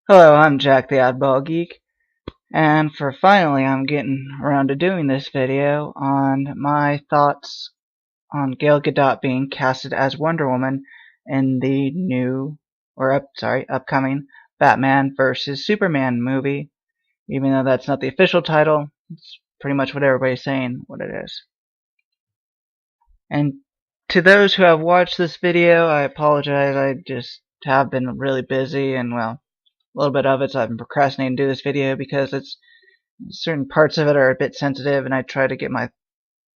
Hello, I'm Jack the Oddball Geek, and finally I'm getting around to doing this video on my thoughts on Gal Gadot being casted as Wonder Woman in the upcoming Batman vs Superman movie. Even though that's not the official title, it's pretty much what everybody's saying what it is. And to those who have watched this video, I apologize. I just have been really busy, and well, a little bit of it, so I've been procrastinating to do this video because certain parts of it are a bit sensitive, and I try to get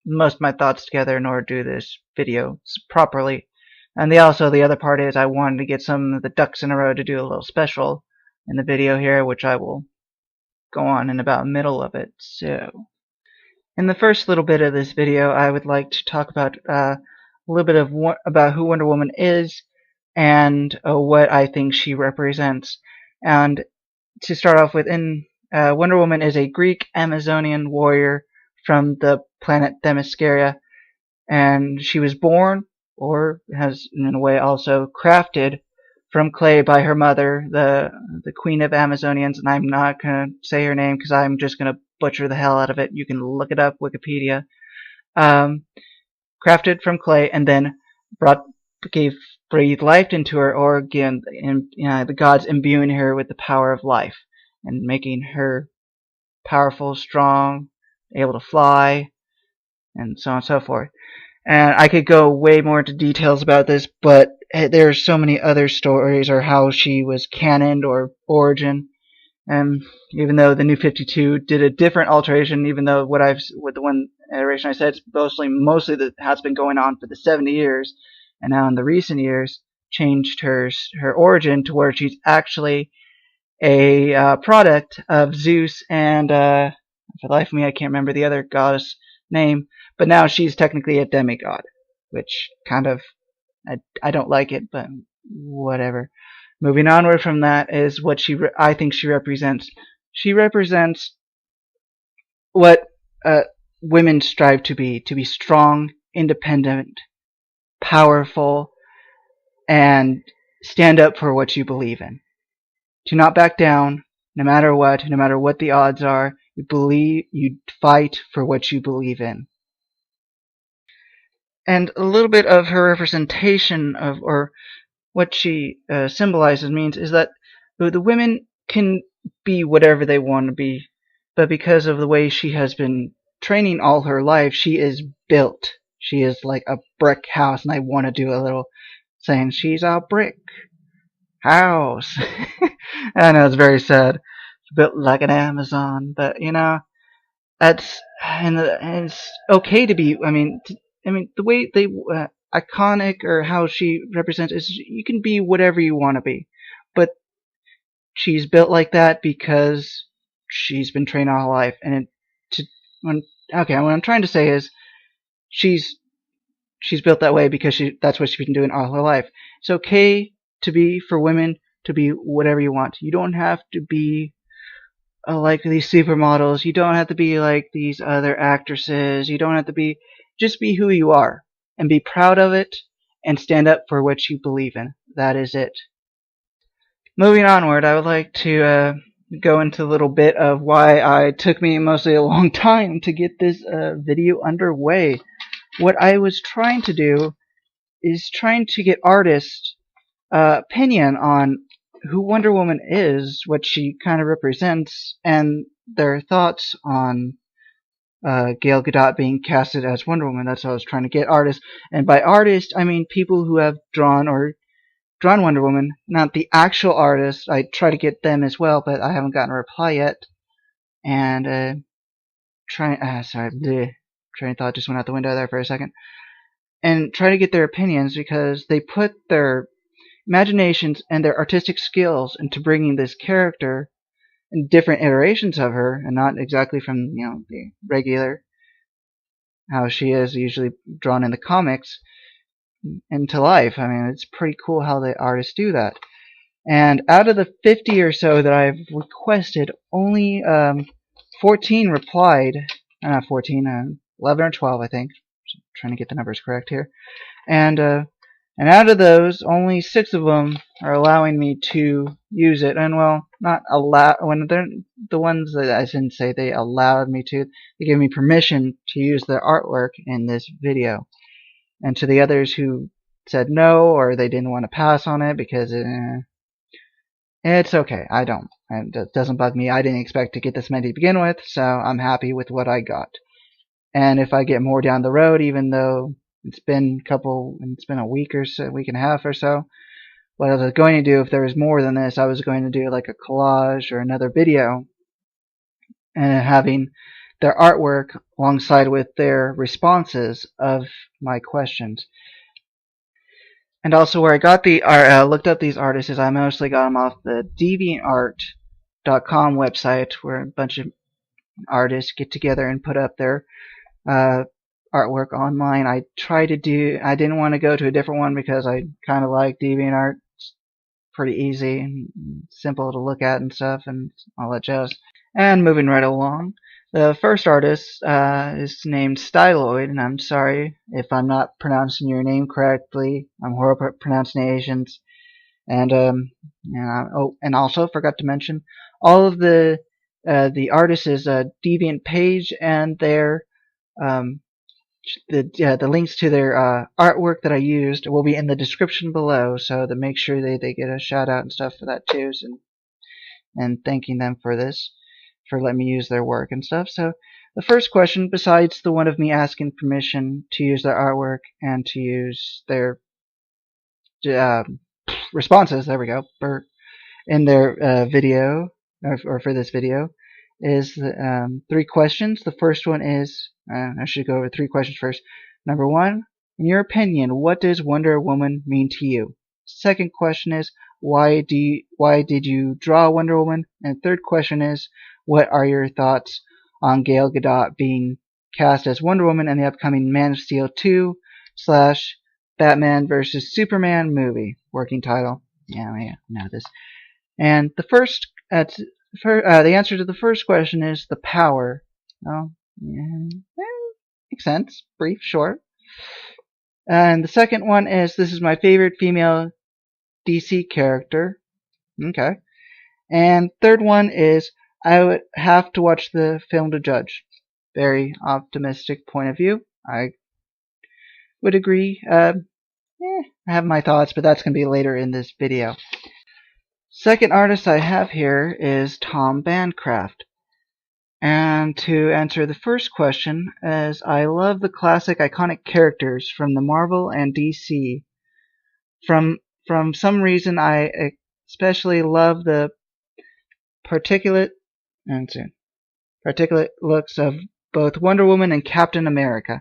most of my thoughts together in order to do this video properly. And the other part is I wanted to get some of the ducks in a row to do a little special in the video here, which I will go on in about the middle of it. So, in the first little bit of this video, I would like to talk about a little bit of about who Wonder Woman is and what I think she represents. And to start off with, Wonder Woman is a Greek Amazonian warrior from the planet Themyscira, and she was born, or has in a way also crafted, from clay by her mother, the Queen of Amazonians, and I'm not going to say her name because I'm just going to butcher the hell out of it. You can look it up, Wikipedia. Crafted from clay, and then breathed life into her, or again, the gods imbuing her with the power of life and making her powerful, strong, able to fly, and so on and so forth. And I could go way more into details about this, but there's so many other stories or how she was canoned or origin. And even though the New 52 did a different alteration, even though with the one iteration I said, it's mostly that has been going on for the 70 years, and now in the recent years changed her origin to where she's actually a product of Zeus and for the life of me I can't remember the other goddess name, but now she's technically a demigod, which kind of I don't like it, but whatever. Moving onward from that is what I think she represents. She represents what women strive to be strong, independent, powerful, and stand up for what you believe in. To not back down, no matter what the odds are. You fight for what you believe in. And a little bit of her representation of, or what she symbolizes means, is that the women can be whatever they want to be, but because of the way she has been training all her life, she is built. She is like a brick house, and I want to do a little saying, she's a brick house. I know it's very sad. Built like an Amazon, but that's and it's okay to be. I mean, the way they iconic, or how she represents, is you can be whatever you want to be, but she's built like that because she's been trained all her life. And what I'm trying to say is she's built that way because that's what she's been doing all her life. It's okay for women to be whatever you want. You don't have to be like these supermodels. You don't have to be like these other actresses. You don't have to be. Just be who you are and be proud of it and stand up for what you believe in. That is it. Moving onward, I would like to go into a little bit of why it took me mostly a long time to get this video underway. What I was trying to do is trying to get artists' opinion on who Wonder Woman is, what she kind of represents, and their thoughts on Gal Gadot being casted as Wonder Woman. That's what I was trying to get, artists. And by artists, I mean people who have drawn Wonder Woman, not the actual artists. I try to get them as well, but I haven't gotten a reply yet. And train of thought just went out the window there for a second. And try to get their opinions, because they put their imaginations and their artistic skills into bringing this character in different iterations of her, and not exactly from the regular how she is usually drawn in the comics, into life. I mean, it's pretty cool how the artists do that. And out of the 50 or so that I've requested, only 14 replied. Not 14, 11 or 12, I think. I'm trying to get the numbers correct here. And And out of those, only 6 of them are allowing me to use it. And well, not allow, when they're the ones that I didn't say they allowed me to, they gave me permission to use their artwork in this video. And to the others who said no, or they didn't want to pass on it because it's okay. I don't. It doesn't bug me. I didn't expect to get this many to begin with, so I'm happy with what I got. And if I get more down the road, even though it's been a week or so, week and a half or so, what I was going to do if there was more than this, I was going to do like a collage or another video and having their artwork alongside with their responses of my questions. And also where I got looked up these artists is I mostly got them off the deviantart.com website, where a bunch of artists get together and put up their artwork online. I didn't want to go to a different one because I kind of like DeviantArt. It's pretty easy and simple to look at and stuff and all that jazz. And moving right along, the first artist is named Styloid, and I'm sorry if I'm not pronouncing your name correctly. I'm horrible at pronunciations. And and also forgot to mention all of the artist's Deviant page and their the links to their artwork that I used will be in the description below, so to make sure they get a shout out and stuff for that too, and thanking them for this, for letting me use their work and stuff. So the first question, besides the one of me asking permission to use their artwork and to use their responses, there we go, in their video, or for this video, is 3 questions. The first one is, I should go over 3 questions first. Number 1, in your opinion, what does Wonder Woman mean to you? Second question is, why did you draw Wonder Woman? And third question is, what are your thoughts on Gal Gadot being cast as Wonder Woman in the upcoming Man of Steel 2 / Batman vs Superman movie? Working title. Yeah, know this. And the the answer to the first question is the power. Oh, yeah, makes sense. Brief, short. And the second one is, this is my favorite female DC character. Okay. And third one is, I would have to watch the film to judge. Very optimistic point of view. I would agree. I have my thoughts, but that's going to be later in this video. Second artist I have here is Tom Bancroft. And to answer the first question, as I love the classic iconic characters from the Marvel and DC. From some reason, I especially love the particulate looks of both Wonder Woman and Captain America.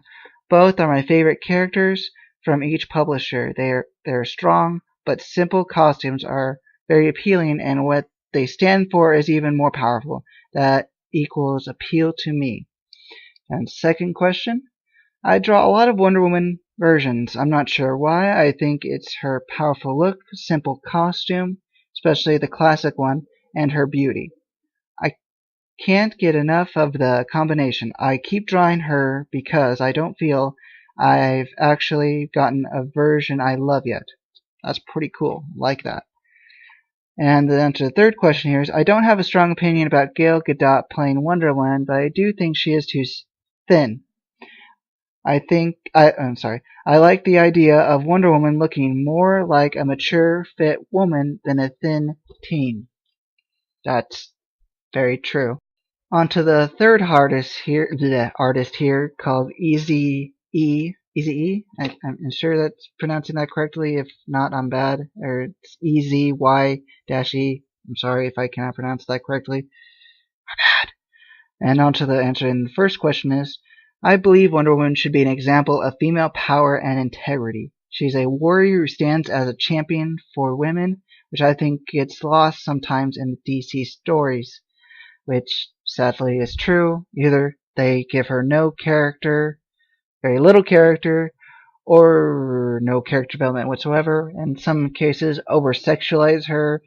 Both are my favorite characters from each publisher. They're strong, but simple costumes are very appealing, and what they stand for is even more powerful. That equals appeal to me. And second question, I draw a lot of Wonder Woman versions. I'm not sure why. I think it's her powerful look, simple costume, especially the classic one, and her beauty. I can't get enough of the combination. I keep drawing her because I don't feel I've actually gotten a version I love yet. That's pretty cool. Like that. And then to the third question here is, I don't have a strong opinion about Gal Gadot playing Wonder Woman, but I do think she is too thin. I'm sorry. I like the idea of Wonder Woman looking more like a mature, fit woman than a thin teen. That's very true. On to the third artist here, called Easy E. I'm sure that's pronouncing that correctly. If not, I'm bad. Or it's EZY-E. I'm sorry if I cannot pronounce that correctly. I'm bad. And on to the answer. And the first question is, I believe Wonder Woman should be an example of female power and integrity. She's a warrior who stands as a champion for women, which I think gets lost sometimes in the DC stories, which sadly is true. Either they give her no character, very little character, or no character development whatsoever. In some cases, over-sexualize her,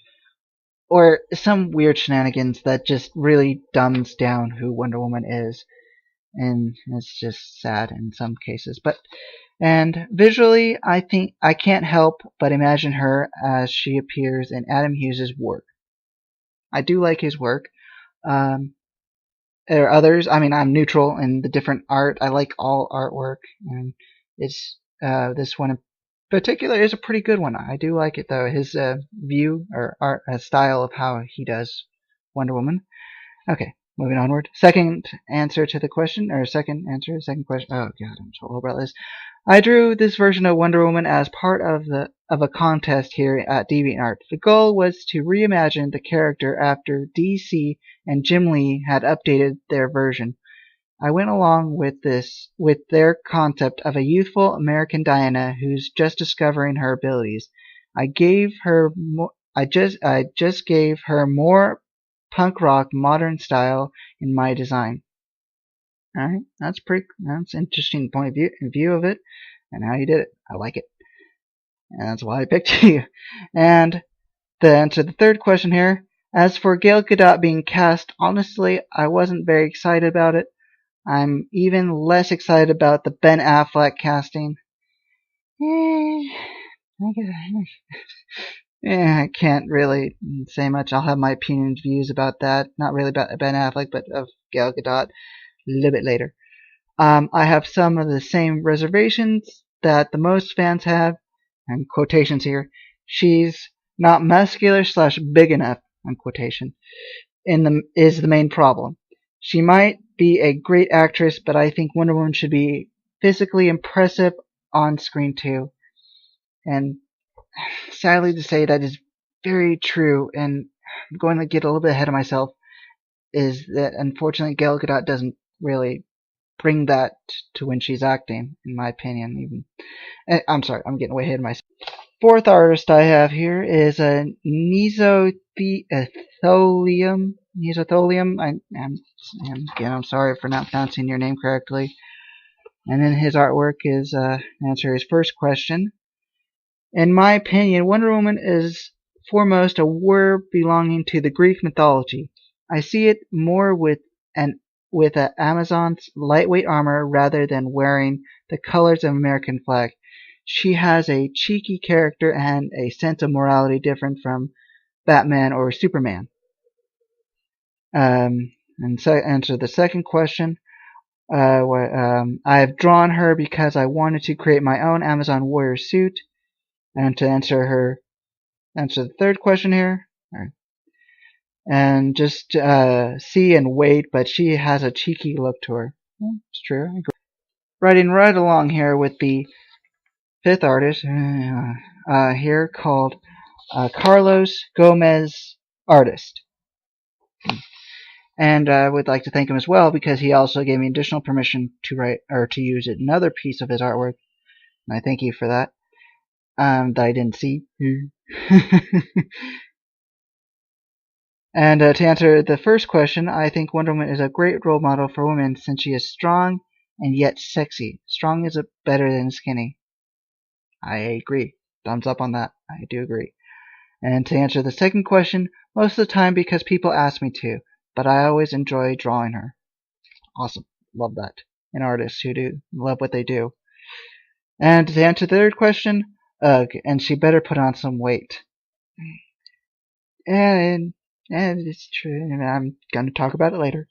or some weird shenanigans that just really dumbs down who Wonder Woman is. and it's just sad in some cases. And visually, I think I can't help but imagine her as she appears in Adam Hughes' work. I do like his work. There are others. I mean, I'm neutral in the different art. I like all artwork, and it's this one in particular is a pretty good one. I do like it though. His view or art style of how he does Wonder Woman. Okay, moving onward. Second answer to the question, or second question. Oh god, I'm so horrible about this. I drew this version of Wonder Woman as part of a contest here at DeviantArt. The goal was to reimagine the character after DC and Jim Lee had updated their version. I went along with their concept of a youthful American Diana who's just discovering her abilities. I just gave her more punk rock modern style in my design. Alright, that's an interesting point of view of it, and how you did it. I like it. And that's why I picked you. And to answer the third question here, as for Gal Gadot being cast, honestly, I wasn't very excited about it. I'm even less excited about the Ben Affleck casting. I can't really say much. I'll have my opinions, views about that. Not really about Ben Affleck, but of Gal Gadot a little bit later. I have some of the same reservations that the most fans have, and quotations here. She's not muscular / big enough, on quotation, is the main problem. She might be a great actress, but I think Wonder Woman should be physically impressive on screen too. And sadly to say, that is very true, and I'm going to get a little bit ahead of myself, is that unfortunately Gal Gadot doesn't really bring that to when she's acting, in my opinion. Even I'm sorry, I'm getting way ahead of myself. Fourth artist I have here is a Nisotholium. I'm sorry for not pronouncing your name correctly. And then his artwork is answer his first question. In my opinion, Wonder Woman is foremost a warrior belonging to the Greek mythology. I see it more with Amazon's lightweight armor rather than wearing the colors of American flag. She has a cheeky character and a sense of morality different from Batman or Superman. And so answer the second question. I have drawn her because I wanted to create my own Amazon warrior suit. And to answer the third question here. And just see and wait, but she has a cheeky look to her. It's true. I agree. Riding right along here with the fifth artist here called Carlos Gomez Artist. And I would like to thank him as well because he also gave me additional permission to write or to use another piece of his artwork. And I thank you for that. That I didn't see. And to answer the first question, I think Wonder Woman is a great role model for women since she is strong and yet sexy. Strong is better than skinny. I agree. Thumbs up on that. I do agree. And to answer the second question, most of the time because people ask me to, but I always enjoy drawing her. Awesome. Love that. And artists who do love what they do. And to answer the third question, ugh, and she better put on some weight. And it's true, and I'm going to talk about it later.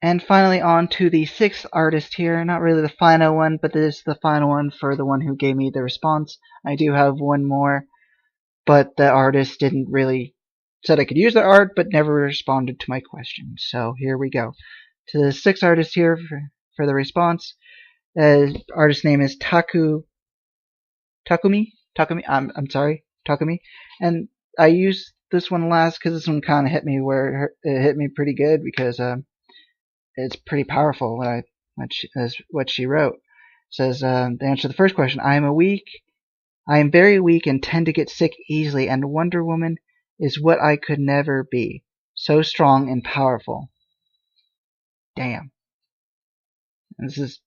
And finally on to the sixth artist here. Not really the final one, but this is the final one for the one who gave me the response. I do have one more, but the artist didn't really said I could use the art, but never responded to my question. So here we go. To the sixth artist here for the response. Artist name is Takumi. I'm sorry, Takumi. And I used this one last because this one kind of hit me where it hit me pretty good because it's pretty powerful what she wrote. It says the answer to the first question: I am very weak and tend to get sick easily, and Wonder Woman is what I could never be. So strong and powerful. Damn. This is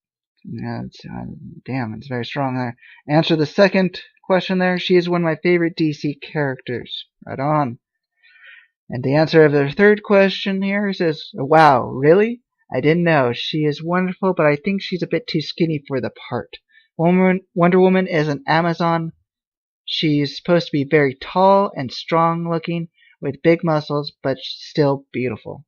damn. It's very strong there. Answer the second question there. She is one of my favorite DC characters. Right on. And the answer of the third question here says, wow, really? I didn't know. She is wonderful, but I think she's a bit too skinny for the part. Wonder Woman is an Amazon. She's supposed to be very tall and strong looking with big muscles, but still beautiful.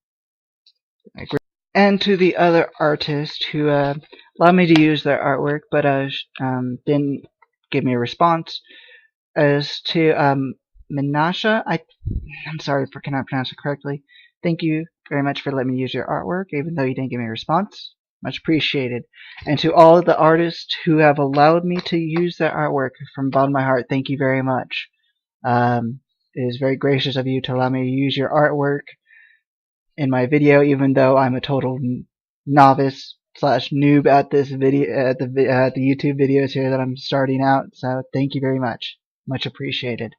And to the other artist who allowed me to use their artwork, but didn't give me a response, as to Minasha. I'm sorry if I cannot pronounce it correctly. Thank you very much for letting me use your artwork, even though you didn't give me a response. Much appreciated. And to all of the artists who have allowed me to use their artwork, from the bottom of my heart, thank you very much. It is very gracious of you to allow me to use your artwork in my video, even though I'm a total novice / noob at this video, at the YouTube videos here that I'm starting out. So thank you very much. Much appreciated.